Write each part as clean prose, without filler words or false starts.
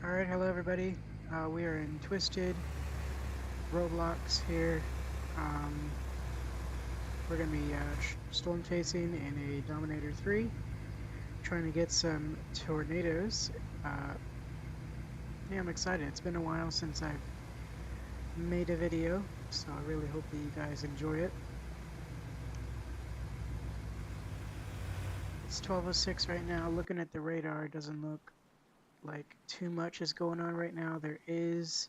Alright, hello everybody. We are in Twisted Roblox here. Um, we're going to be storm chasing in a Dominator 3, trying to get some tornadoes. Uh, yeah, I'm excited. It's been a while since I've made a video, so I really hope that you guys enjoy it. It's 12:06 right now. Looking at the radar, it doesn't look like too much is going on right now. There is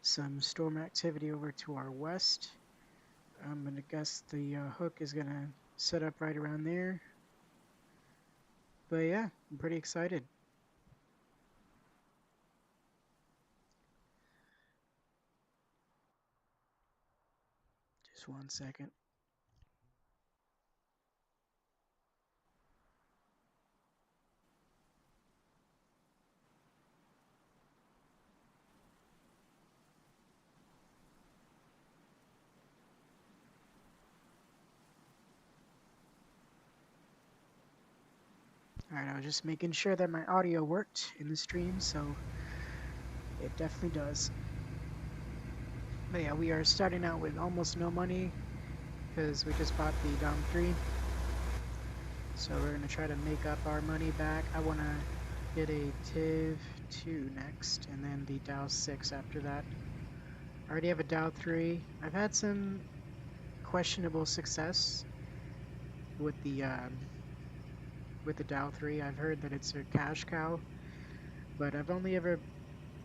some storm activity over to our west. I'm gonna guess the hook is gonna set up right around there. But yeah, I'm pretty excited. Just one second. Alright, I was just making sure that my audio worked in the stream, so it definitely does. But yeah, we are starting out with almost no money because we just bought the Dom 3. So we're going to try to make up our money back. I want to get a Tiv 2 next, and then the Dow 6 after that. I already have a Dow 3. I've had some questionable success with the Dow 3. I've heard that it's a cash cow, but I've only ever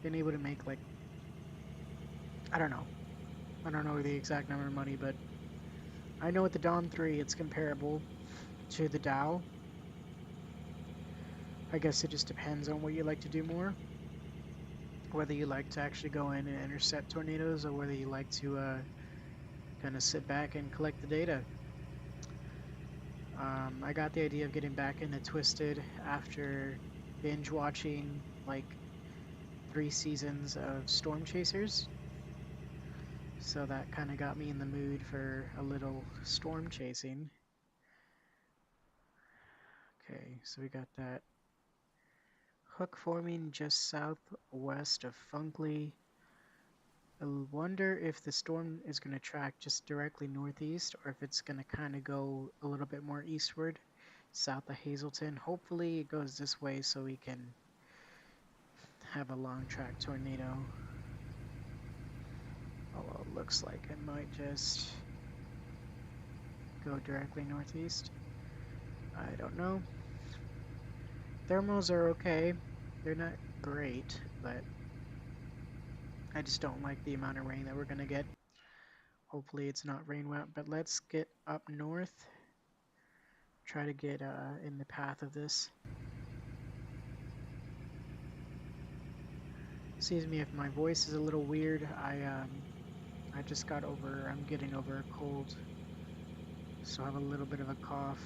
been able to make like, I don't know. I don't know the exact number of money, but I know with the Dom 3 it's comparable to the Dow. I guess it just depends on what you like to do more. Whether you like to actually go in and intercept tornadoes or whether you like to kind of sit back and collect the data. I got the idea of getting back into Twisted after binge watching like 3 seasons of Storm Chasers. So that kind of got me in the mood for a little storm chasing. Okay, so we got that hook forming just southwest of Funkley. I wonder if the storm is going to track just directly northeast or if it's going to kind of go a little bit more eastward, south of Hazleton. Hopefully it goes this way so we can have a long track tornado. Although it looks like it might just go directly northeast. I don't know. Thermals are okay. They're not great, but I just don't like the amount of rain that we're going to get. Hopefully it's not rain wet, but let's get up north. Try to get in the path of this. Excuse me if my voice is a little weird. I just I'm getting over a cold, so I have a little bit of a cough.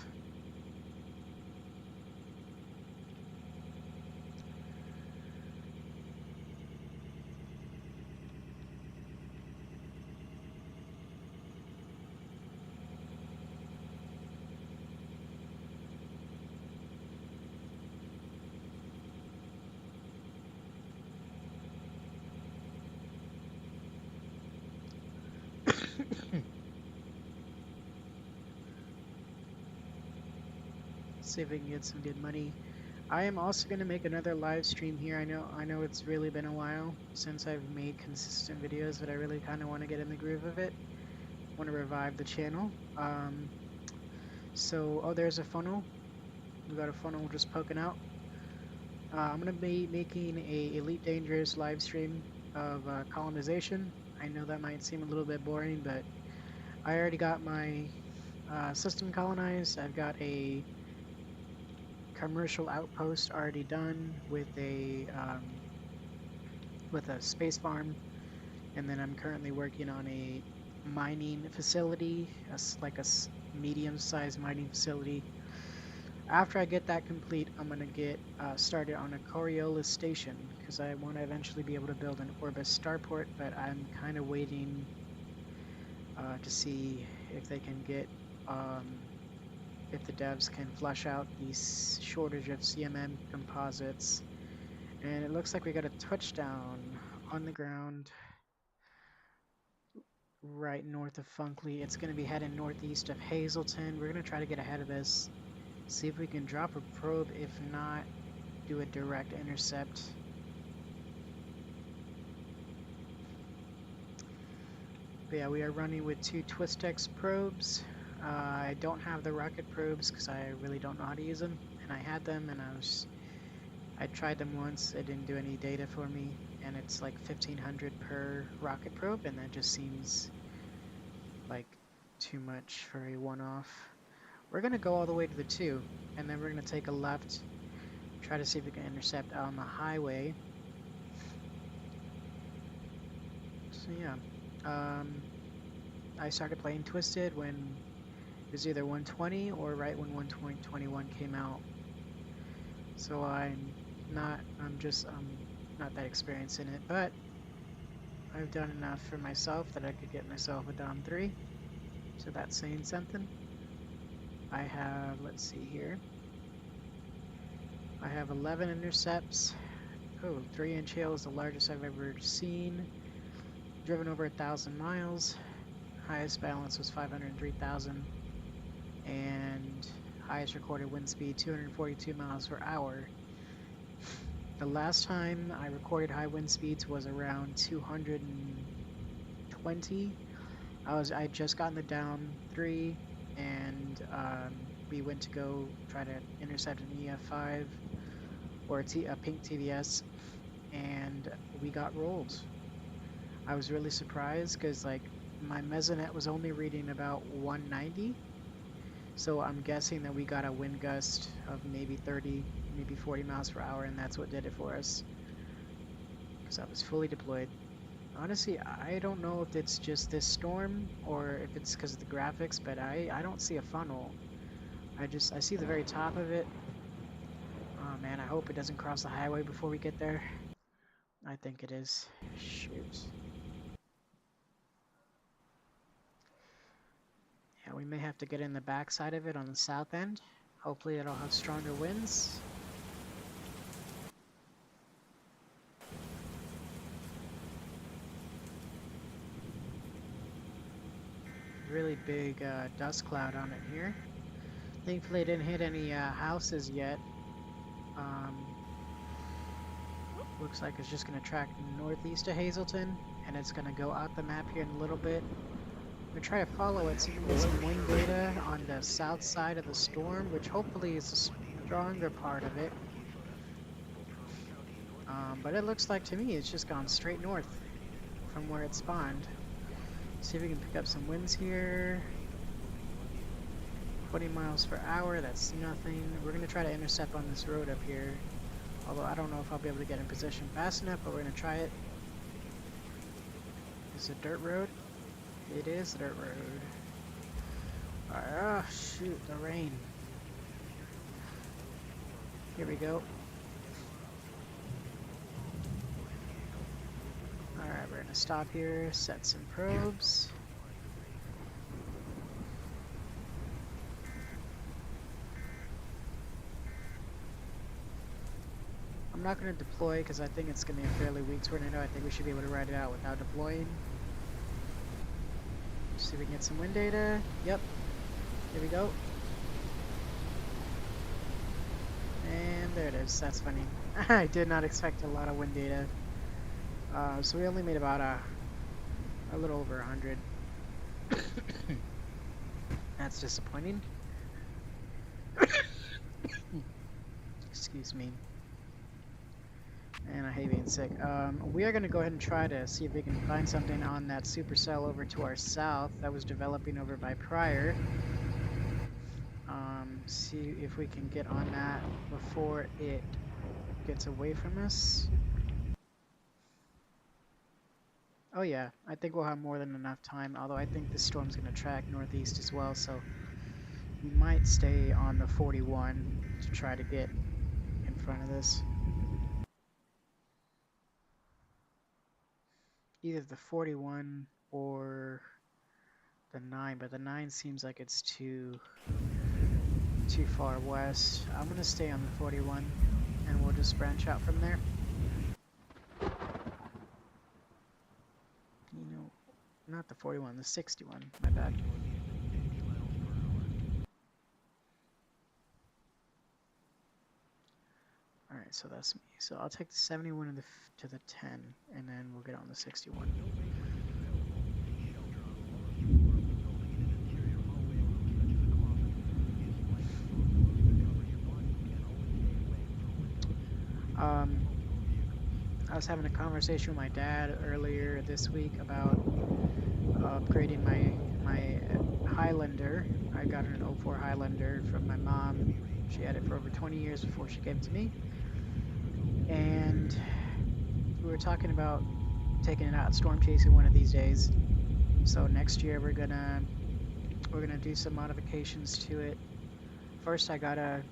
See if we can get some good money. I am also going to make another live stream here. I know it's really been a while since I've made consistent videos, but I really kind of want to get in the groove of it. Want to revive the channel. Oh, there's a funnel. We got a funnel just poking out. I'm going to be making a Elite Dangerous live stream of colonization. I know that might seem a little bit boring, but I already got my system colonized. I've got a commercial outpost already done with a space farm, and then I'm currently working on a mining facility, like a medium-sized mining facility. After I get that complete, I'm going to get started on a Coriolis station because I want to eventually be able to build an Orbis starport, but I'm kind of waiting to see if they can get, if the devs can flesh out the shortage of CMM composites And it looks like we got a touchdown on the ground right north of Funkley. It's going to be heading northeast of Hazleton. We're going to try to get ahead of this, see if we can drop a probe. If not, do a direct intercept. But yeah, we are running with 2 Twistex probes. I don't have the rocket probes because I really don't know how to use them. And I had them and I tried them once. It didn't do any data for me. And it's like 1500 per rocket probe, and that just seems like too much for a one-off. We're going to go all the way to the 2, and then we're going to take a left, try to see if we can intercept on the highway. So yeah, I started playing Twisted when it was either 120 or right when 121 came out. So I'm not that experienced in it, but I've done enough for myself that I could get myself a Dom 3. So that's saying something. I have, let's see here. I have 11 intercepts. Oh, 3-inch hail is the largest I've ever seen. Driven over 1,000 miles. Highest balance was 503,000. And highest recorded wind speed 242 miles per hour. The last time I recorded high wind speeds was around 220. I just gotten the down 3, and we went to go try to intercept an EF5 or a pink TVS, and we got rolled. I was really surprised because like my mesonet was only reading about 190, so I'm guessing that we got a wind gust of maybe 30, maybe 40 miles per hour, and that's what did it for us because I was fully deployed. Honestly, I don't know if it's just this storm or if it's because of the graphics, but I don't see a funnel. I see the very top of it. Oh man, I hope it doesn't cross the highway before we get there. I think it is. Shoot. Yeah, we may have to get in the backside of it on the south end. Hopefully it'll have stronger winds. Really big dust cloud on it here. Thankfully it didn't hit any houses yet. Looks like it's just going to track northeast of Hazleton, and it's going to go out the map here in a little bit. I'm going to try to follow it so we can get some wind data on the south side of the storm, which hopefully is the stronger part of it. But it looks like to me it's just gone straight north from where it spawned. See if we can pick up some winds here. 20 miles per hour, that's nothing. We're going to try to intercept on this road up here. Although I don't know if I'll be able to get in position fast enough, but we're going to try it. Is it a dirt road? It is a dirt road. Oh shoot, the rain. Here we go. Alright, we're going to stop here, set some probes. I'm not going to deploy because I think it's going to be a fairly weak tornado. I think we should be able to ride it out without deploying. See if we can get some wind data. Yep. Here we go. And there it is. That's funny. I did not expect a lot of wind data. So we only made about a little over 100. That's disappointing. Excuse me. And I hate being sick. We are going to go ahead and try to see if we can find something on that supercell over to our south that was developing over by Pryor. See if we can get on that before it gets away from us. Oh yeah, I think we'll have more than enough time, although I think this storm's going to track northeast as well, so we might stay on the 41 to try to get in front of this. Either the 41 or the 9, but the 9 seems like it's too far west. I'm going to stay on the 41, and we'll just branch out from there. 41, the 61. My bad. All right, so that's me. So I'll take the 71 to the 10, and then we'll get on the 61. I was having a conversation with my dad earlier this week about upgrading my Highlander. I got an 04 Highlander from my mom. She had it for over 20 years before she gave it to me. And we were talking about taking it out storm chasing one of these days. So next year we're gonna do some modifications to it. First I gotta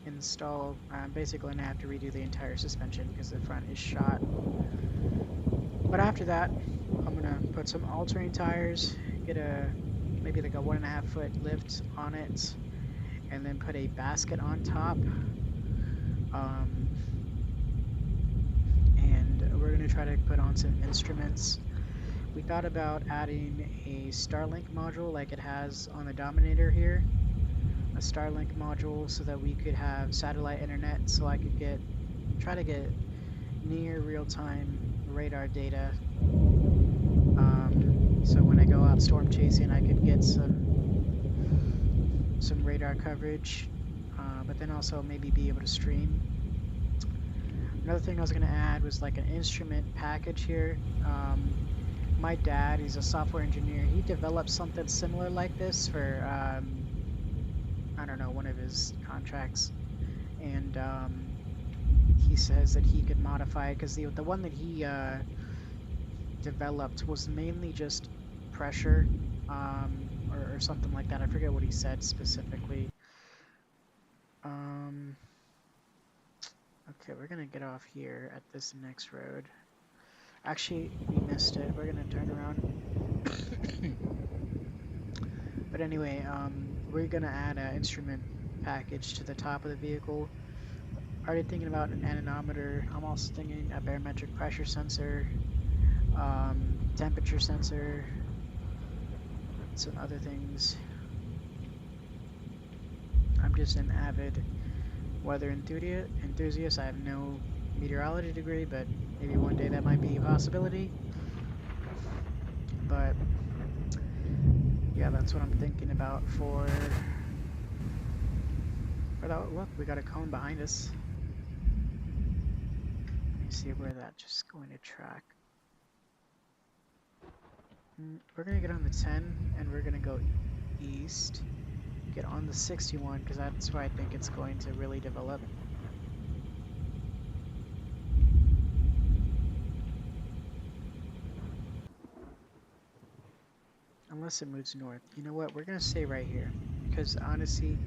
install, basically gonna have to redo the entire suspension because the front is shot. But after that, I'm gonna put some all-terrain tires, get maybe like a 1.5 foot lift on it, and then put a basket on top. And we're gonna try to put on some instruments. We thought about adding a Starlink module like it has on the Dominator here. A Starlink module so that we could have satellite internet, so I could try to get near real-time radar data. So when I go out storm chasing, I could get some radar coverage, but then also maybe be able to stream. Another thing I was going to add was like an instrument package here. My dad, he's a software engineer. He developed something similar like this for, I don't know, one of his contracts. And he says that he could modify it because the one that he developed was mainly just pressure or something like that. I forget what he said specifically. Okay, we're gonna get off here at this next road. Actually, we missed it. We're gonna turn around. But anyway, we're gonna add an instrument package to the top of the vehicle. Already thinking about an anemometer. I'm also thinking a barometric pressure sensor, temperature sensor, some other things. I'm just an avid weather enthusiast. I have no meteorology degree, but maybe one day that might be a possibility. But yeah, that's what I'm thinking about for that. Look, we got a cone behind us. Let me see where that's just going to track. We're gonna get on the 10 and we're gonna go east. Get on the 61 because that's where I think it's going to really develop. Unless it moves north. You know what? We're gonna stay right here because honestly,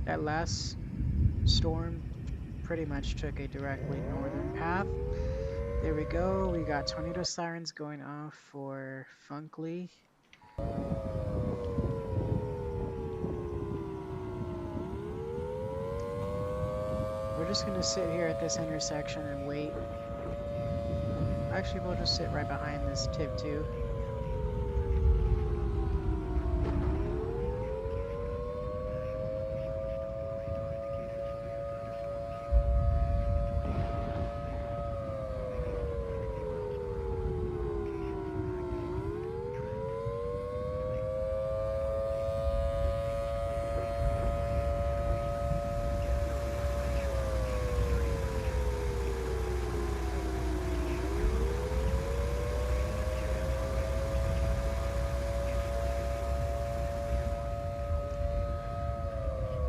that last storm pretty much took a directly northern path. There we go. We got tornado sirens going off for Funkley. We're just gonna sit here at this intersection and wait. Actually, we'll just sit right behind this tip too.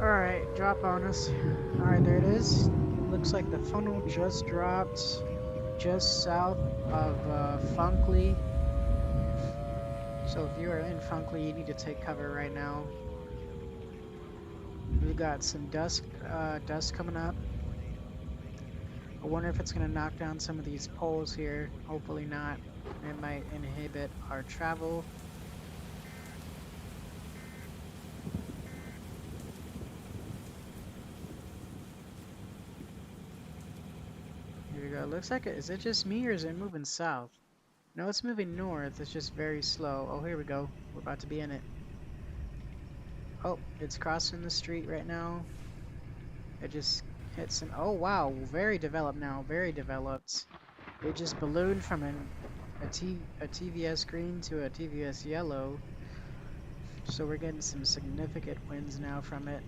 Alright, drop on us. Alright, there it is. Looks like the funnel just dropped just south of Funkley. So if you are in Funkley, you need to take cover right now. We've got some dust coming up. I wonder if it's going to knock down some of these poles here. Hopefully not. It might inhibit our travel. Here we go. Looks like is it just me or is it moving south? No, it's moving north. It's just very slow. Oh, here we go. We're about to be in it. Oh, it's crossing the street right now. It just hit some... Oh, wow. Very developed now. Very developed. It just ballooned from a TVS green to a TVS yellow. So we're getting some significant wins now from it.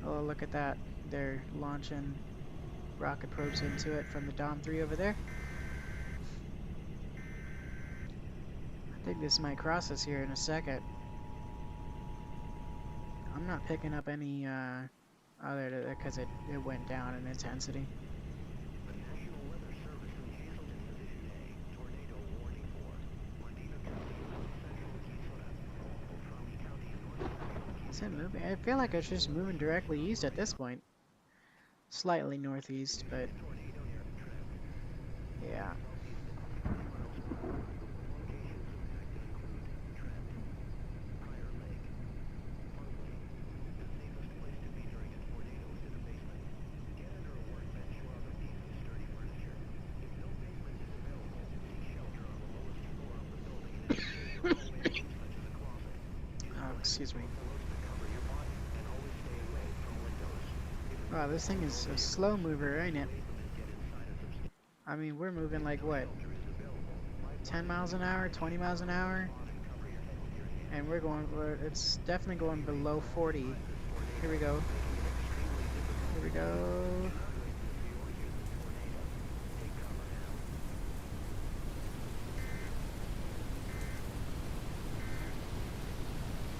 Oh, look at that. They're launching rocket probes into it from the Dom 3 over there. I think this might cross us here in a second. I'm not picking up any other because it went down in intensity. Is it moving? I feel like it's just moving directly east at this point. Slightly northeast, but yeah. Oh, excuse me. Wow, this thing is a slow mover, ain't it? I mean, we're moving like what? 10 miles an hour, 20 miles an hour? And it's definitely going below 40. Here we go. Here we go.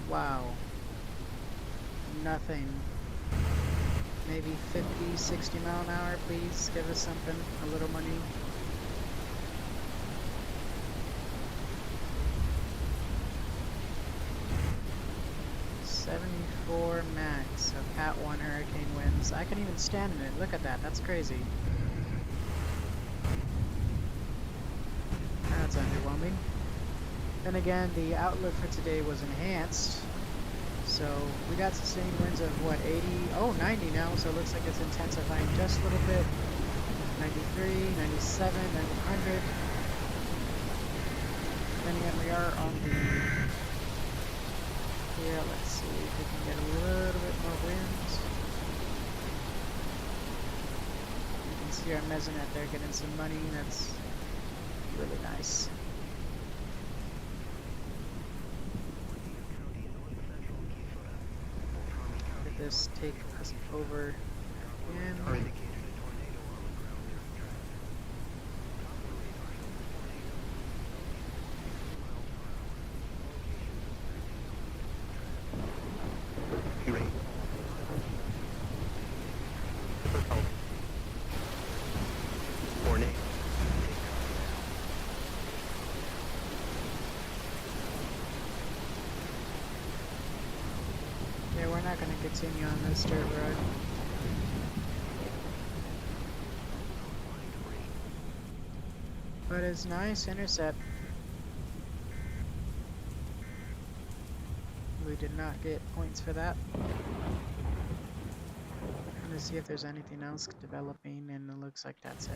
Wow. Nothing. Maybe 50, 60 mile an hour, please. Give us something. A little money. .74 max of Cat 1 hurricane winds. I can even stand in it. Look at that. That's crazy. That's underwhelming. Then again, the outlook for today was enhanced. So we got sustained winds of what, 80? Oh, 90 now. So it looks like it's intensifying just a little bit. 93, 97, 100. Then again, we are on the... Here, let's see if we can get a little bit more winds. You can see our mesonet there getting some money. That's really nice. Did this take us over again? Yeah, we're not going to continue on this dirt road. But it's nice intercept. We did not get points for that. I'm gonna see if there's anything else developing, and it looks like that's it.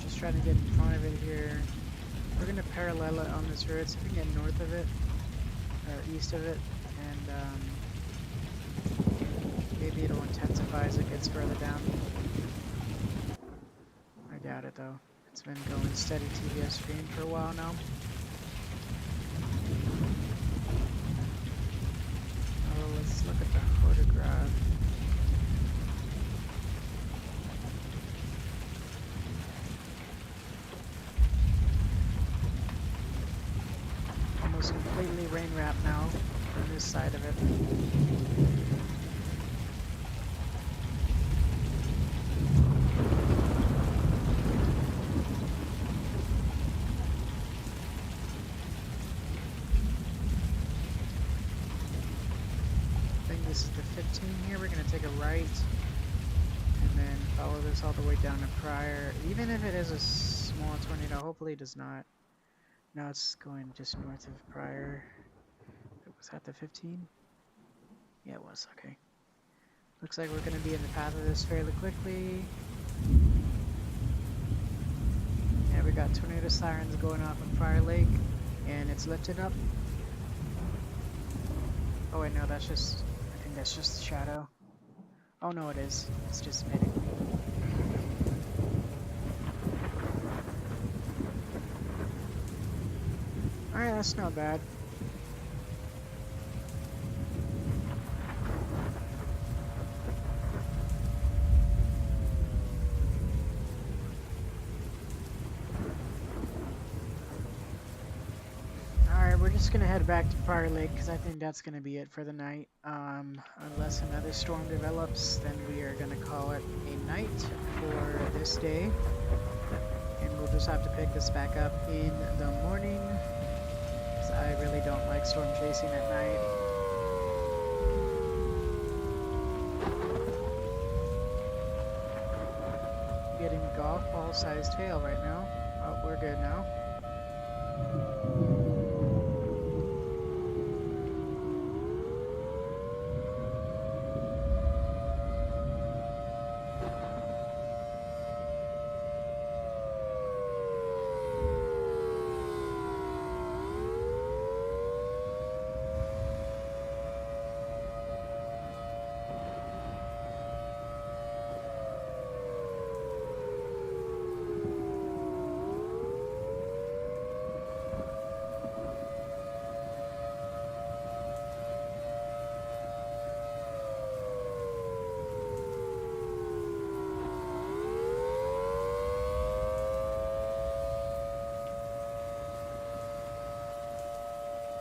Just trying to get in front of it here. We're gonna parallel it on this road, so we can get north of it, or east of it, and maybe it'll intensify as it gets further down. I doubt it though. It's been going steady TVS stream for a while now. Oh, let's look at the photograph. Almost completely rain wrapped now on this side of it. This is the 15 here. We're going to take a right and then follow this all the way down to Pryor. Even if it is a small tornado, hopefully it does not. Now it's going just north of Pryor. Was that the 15? Yeah, it was. Okay. Looks like we're going to be in the path of this fairly quickly. Yeah, we got tornado sirens going off in Prior Lake, and it's lifting up. Oh wait, no, that's just, I think that's just the shadow. Oh no, it is. It's just emitting. Alright, that's not bad. Alright, we're just gonna head back to Prior Lake because I think that's gonna be it for the night. Unless another storm develops, then we are gonna call it a night for this day. And we'll just have to pick this back up in the morning. Because I really don't like storm chasing at night. Getting golf ball sized hail right now. Oh, we're good now.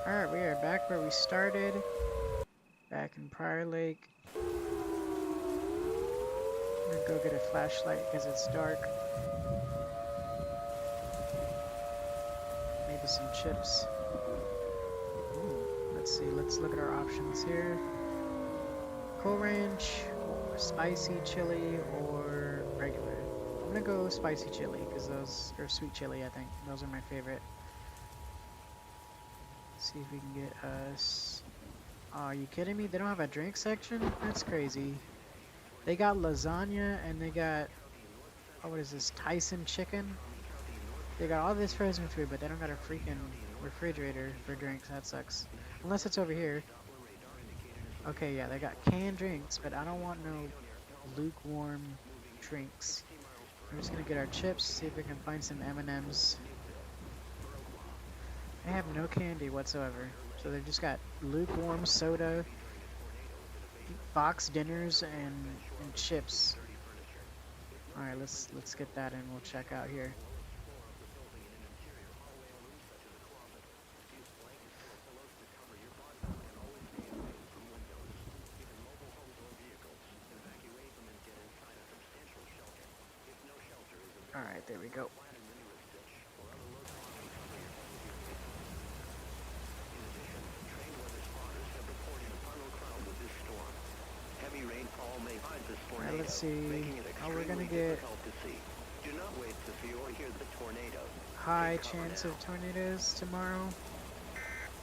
Alright, we are back where we started. Back in Prior Lake. I'm gonna go get a flashlight because it's dark. Maybe some chips. Ooh, let's see, let's look at our options here. Coal Ranch, or spicy chili, or regular. I'm gonna go spicy chili because those are sweet chili, I think. Those are my favorite. See if we can get us. Oh, are you kidding me? They don't have a drink section? That's crazy. They got lasagna and they got, oh, what is this? Tyson chicken? They got all this frozen food, but they don't got a freaking refrigerator for drinks. That sucks. Unless it's over here. Okay, yeah, they got canned drinks, but I don't want no lukewarm drinks. We're just gonna get our chips, see if we can find some M&Ms. They have no candy whatsoever, so they've just got lukewarm soda, box dinners, and chips. All right, let's get that and we'll check out here. All right, there we go. Alright, let's see. Oh, we're gonna get high chance of tornadoes tomorrow,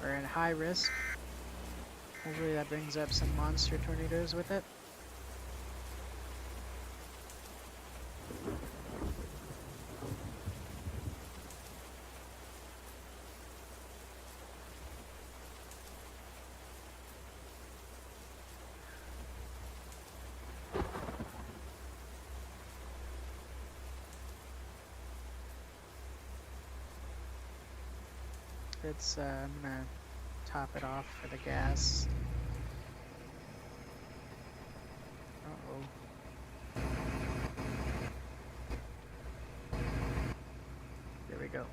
or at high risk. Hopefully that brings up some monster tornadoes with it. I'm gonna top it off for the gas. Uh-oh. There we go.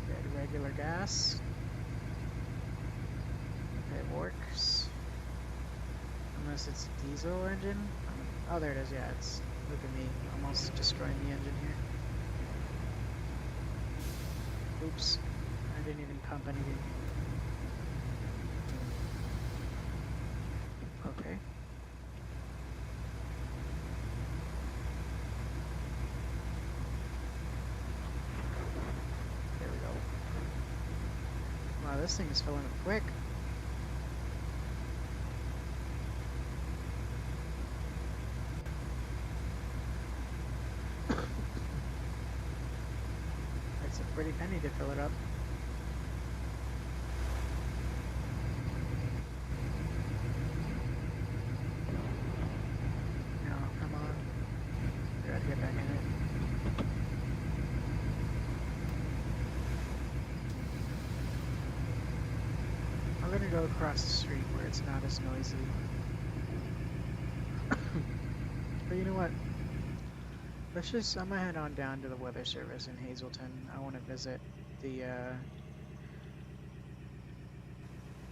Good regular gas. It works. Unless it's a diesel engine. Oh, there it is. Yeah, it's. Look at me, almost destroying the engine here. Oops. I didn't even pump anything. Okay. There we go. Wow, this thing is filling up quick. It's a pretty penny to fill it up. No, come on. We gotta get back in it. I'm gonna go across the street where it's not as noisy. But you know what? I'm gonna head on down to the weather service in Hazleton. I want to visit the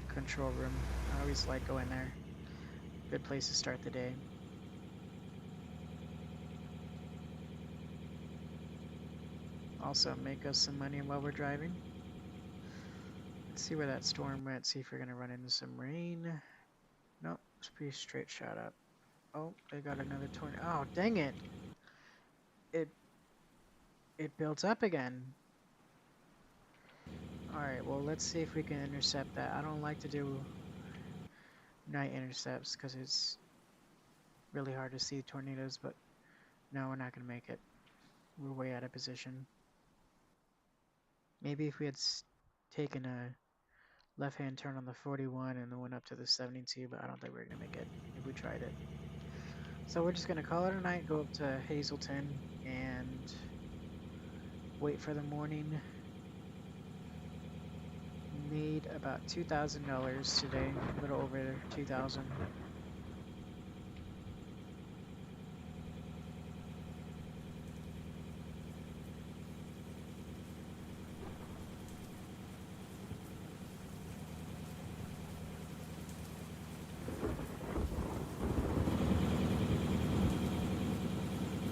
control room. I always like going there. Good place to start the day. Also make us some money while we're driving. Let's see where that storm went, see if we're gonna run into some rain. Nope, it's pretty straight shot up. Oh, they got another tornado. Oh, dang it! It built up again. Alright, well let's see if we can intercept that. I don't like to do night intercepts because it's really hard to see tornadoes, but no, we're not gonna make it. We're way out of position. Maybe if we had taken a left-hand turn on the 41 and then went up to the 72, but I don't think we're gonna make it if we tried it. So we're just gonna call it a night, go up to Hazleton, and wait for the morning. Made about $2,000 today, a little over 2,000.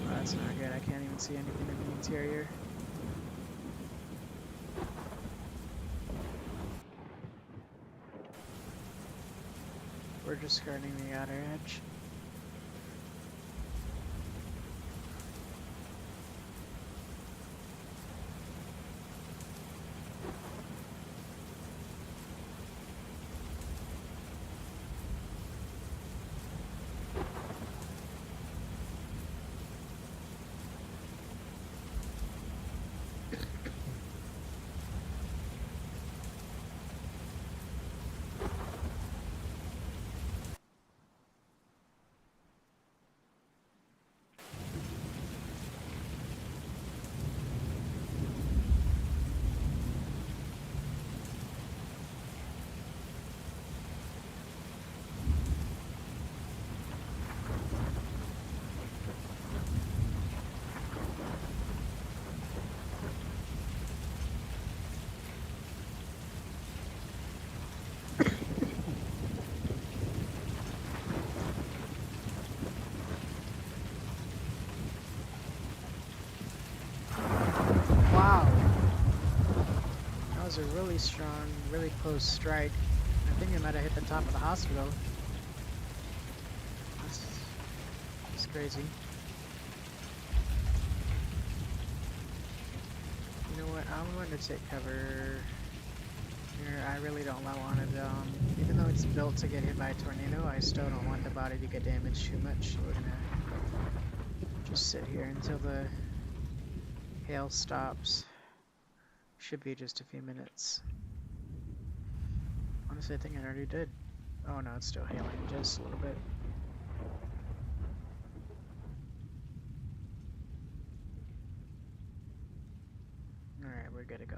Oh, that's not good. I can't even see anything in the interior. We're just skirting the outer edge. Wow, that was a really strong, really close strike. I think it might have hit the top of the hospital. That's crazy. You know what? I'm going to take cover here. I really don't want it. Even though it's built to get hit by a tornado, I still don't want the body to get damaged too much. So we're gonna just sit here until the hail stops. Should be just a few minutes. Honestly, I think it already did. Oh no, it's still hailing just a little bit. Alright, we're good to go.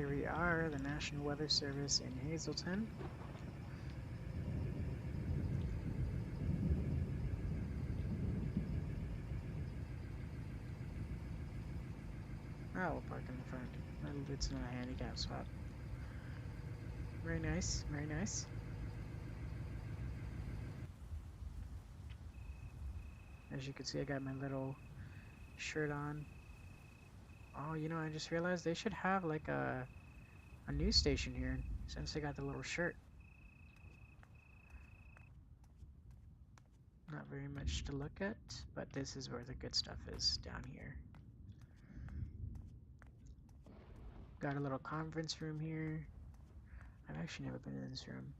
Here we are, the National Weather Service in Hazleton. Oh, we'll park in the front. It's not a handicap spot. Very nice, very nice. As you can see, I got my little shirt on. Oh, you know, I just realized they should have like a news station here since they got the little shirt. Not very much to look at, but this is where the good stuff is, down here. Got a little conference room here. I've actually never been in this room.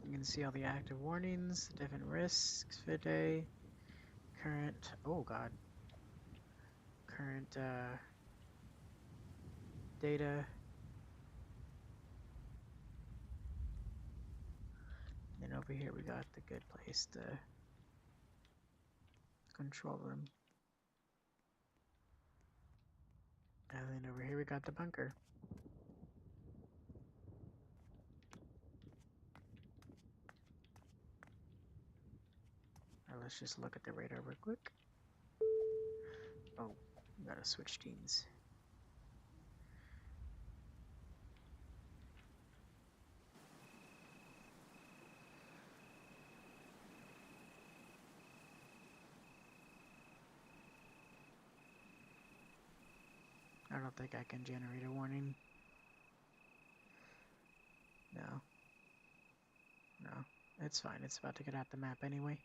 You can see all the active warnings, the different risks for the day, current, oh god, current data. And then over here we got the good place, the control room. And then over here we got the bunker. Let's just look at the radar real quick. Oh, we gotta switch teams. I don't think I can generate a warning. No. No. It's fine. It's about to get out the map anyway.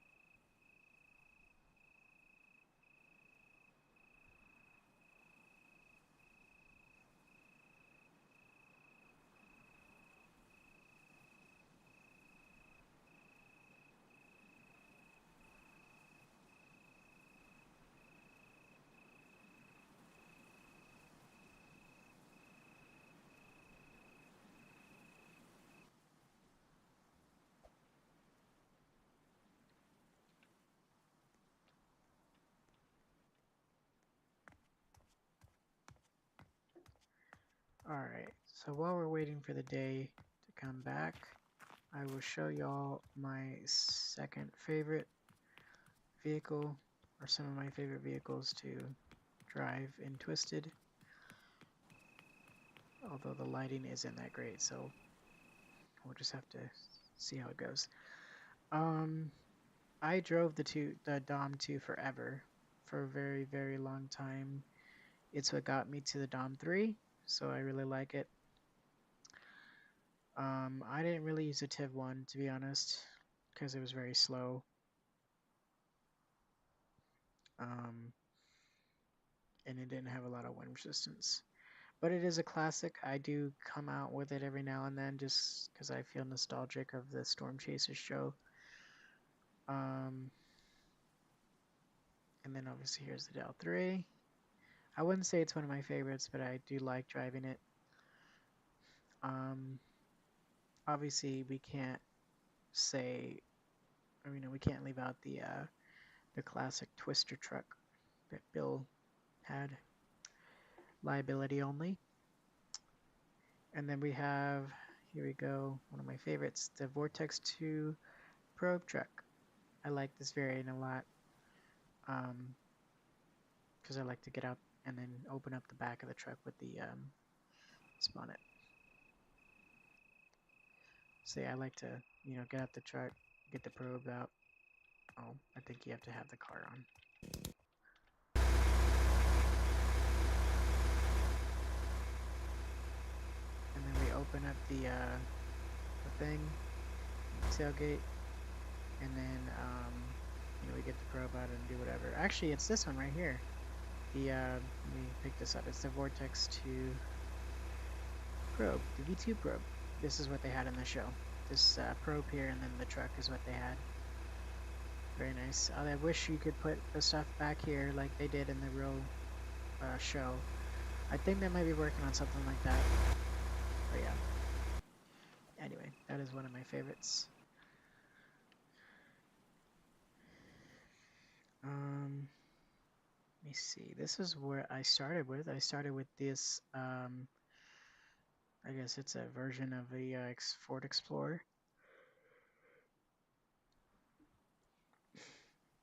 Alright, so while we're waiting for the day to come back, I will show y'all my second favorite vehicle, or some of my favorite vehicles to drive in Twisted. Although the lighting isn't that great, so we'll just have to see how it goes. I drove the Dom 2 forever, for a very, very long time. It's what got me to the Dom 3, so I really like it. I didn't really use the Tiv 1, to be honest, because it was very slow. And it didn't have a lot of wind resistance. But it is a classic. I do come out with it every now and then just because I feel nostalgic of the Storm Chasers show. And then obviously here's the Del 3. I wouldn't say it's one of my favorites, but I do like driving it. Obviously we can't say, or, you know, we can't leave out the classic Twister truck that Bill had. Liability only. And then we have, here we go, one of my favorites, the Vortex 2 probe truck. I like this variant a lot because I like to get out and then open up the back of the truck with the bonnet. So yeah, I like to, you know, get out the truck, get the probe out. Oh, I think you have to have the car on. And then we open up the thing, tailgate, and then you know, we get the probe out and do whatever. Actually, it's this one right here. The let me pick this up. It's the Vortex 2 probe, the V2 probe. This is what they had in the show. This probe here, and then the truck is what they had. Very nice. I wish you could put the stuff back here like they did in the real show. I think they might be working on something like that. But yeah. Anyway, that is one of my favorites. Let me see. This is where I started with. I started with this, I guess it's a version of the Ford Explorer.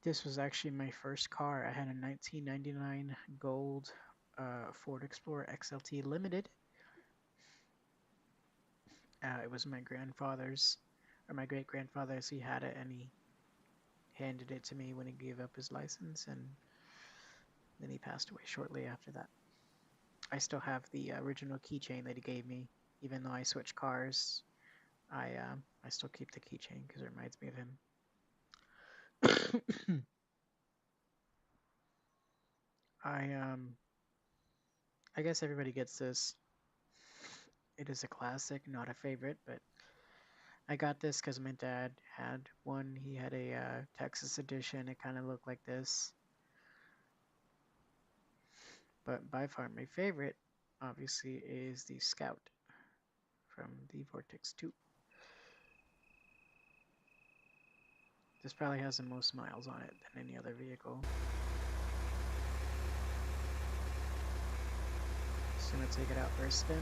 This was actually my first car. I had a 1999 gold Ford Explorer XLT Limited. It was my grandfather's, or my great-grandfather's. He had it, and he handed it to me when he gave up his license, and then he passed away shortly after that. I still have the original keychain that he gave me, even though I switched cars. I still keep the keychain because it reminds me of him. I guess everybody gets this. It is a classic, not a favorite, but I got this because my dad had one. He had a Texas edition. It kind of looked like this. But by far my favorite, obviously, is the Scout from the Vortex 2. This probably has the most miles on it than any other vehicle. Just gonna take it out for a spin.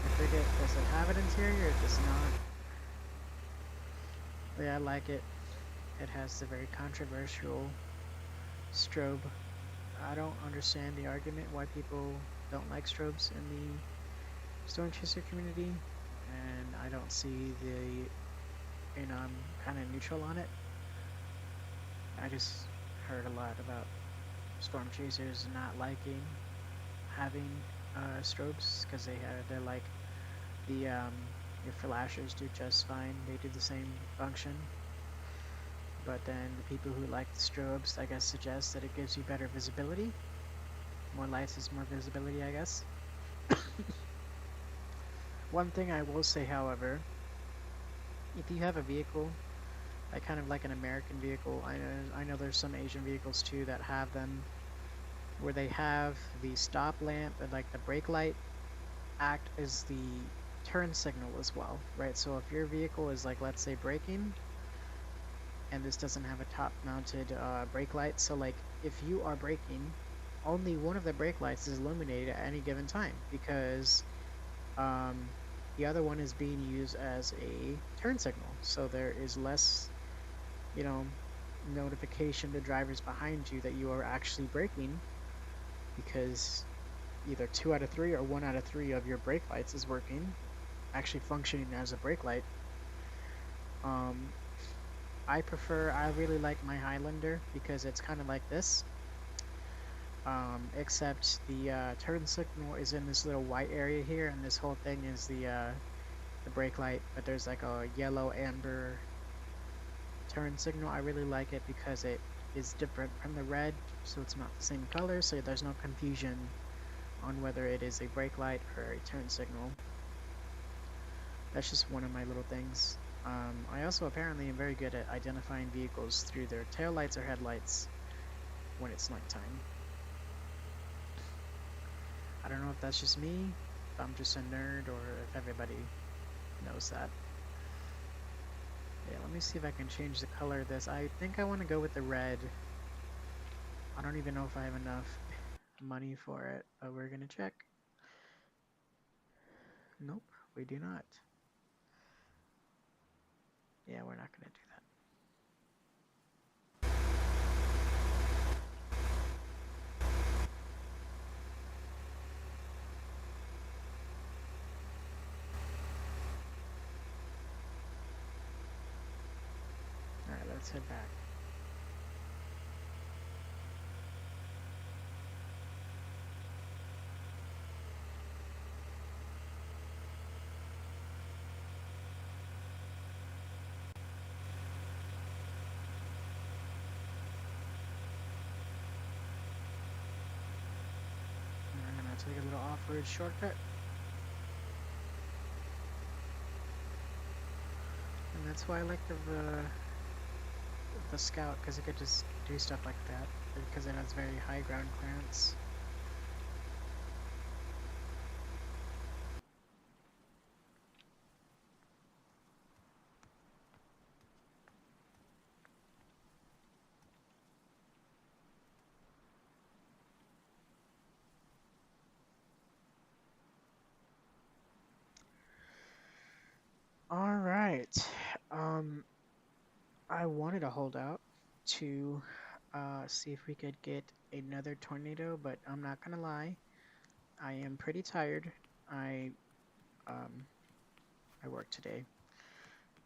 I forget, does it have an interior or does not? But yeah, I like it. It has the very controversial strobe. I don't understand the argument why people don't like strobes in the Storm Chaser community, and I don't see the, I'm kind of neutral on it. I just heard a lot about Storm Chasers not liking having strobes because they're like your flashers do just fine. They do the same function. But then the people who like the strobes, I guess, suggest that it gives you better visibility. More lights is more visibility, I guess. One thing I will say, however, if you have a vehicle, like kind of like an American vehicle, I know there's some Asian vehicles too that have them, where they have the stop lamp and like the brake light act as the turn signal as well, right? So if your vehicle is like, let's say, braking, and this doesn't have a top-mounted brake light, so like if you are braking, only one of the brake lights is illuminated at any given time because the other one is being used as a turn signal. So there is less, notification to drivers behind you that you are actually braking because either 2 out of 3 or 1 out of 3 of your brake lights is working, actually functioning as a brake light. I really like my Highlander because it's kind of like this, except the turn signal is in this little white area here, and this whole thing is the brake light, but there's like a yellow amber turn signal. I really like it because it is different from the red, so it's not the same color, so there's no confusion on whether it is a brake light or a turn signal. That's just one of my little things. I also apparently am very good at identifying vehicles through their taillights or headlights when it's nighttime. I don't know if that's just me, if I'm just a nerd, or if everybody knows that. Yeah, let me see if I can change the color of this. I think I want to go with the red. I don't even know if I have enough money for it, but we're gonna check. Nope, we do not. Yeah, we're not gonna do that. Alright, let's head back. I'm gonna take a little off-road shortcut. And that's why I like the Scout, because it could just do stuff like that, because it has very high ground clearance. right. Um, I wanted to hold out to see if we could get another tornado, but I'm not gonna lie, I am pretty tired. I um I worked today,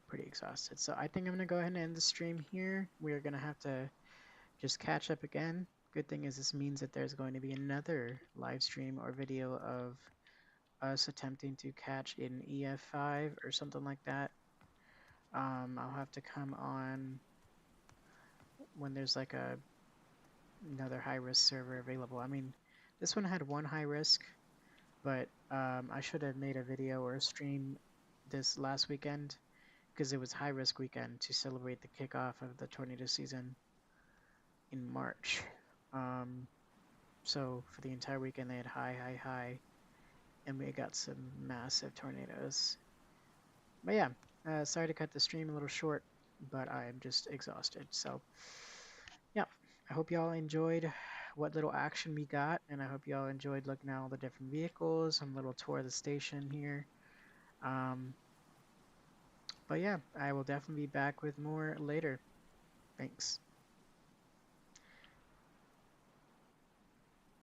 pretty exhausted. So I think I'm gonna go ahead and end the stream here. We are gonna have to just catch up again. Good thing is this means that there's going to be another live stream or video of us attempting to catch an EF5 or something like that. I'll have to come on when there's like another high risk server available. I mean, this one had one high risk, but I should have made a video or a stream this last weekend because it was high risk weekend to celebrate the kickoff of the tornado season in March. Um, so for the entire weekend they had high, and we got some massive tornadoes. But yeah, sorry to cut the stream a little short, but I'm just exhausted. So yeah, I hope y'all enjoyed what little action we got, and I hope y'all enjoyed looking at all the different vehicles, some little tour of the station here. Um, but yeah, I will definitely be back with more later. Thanks.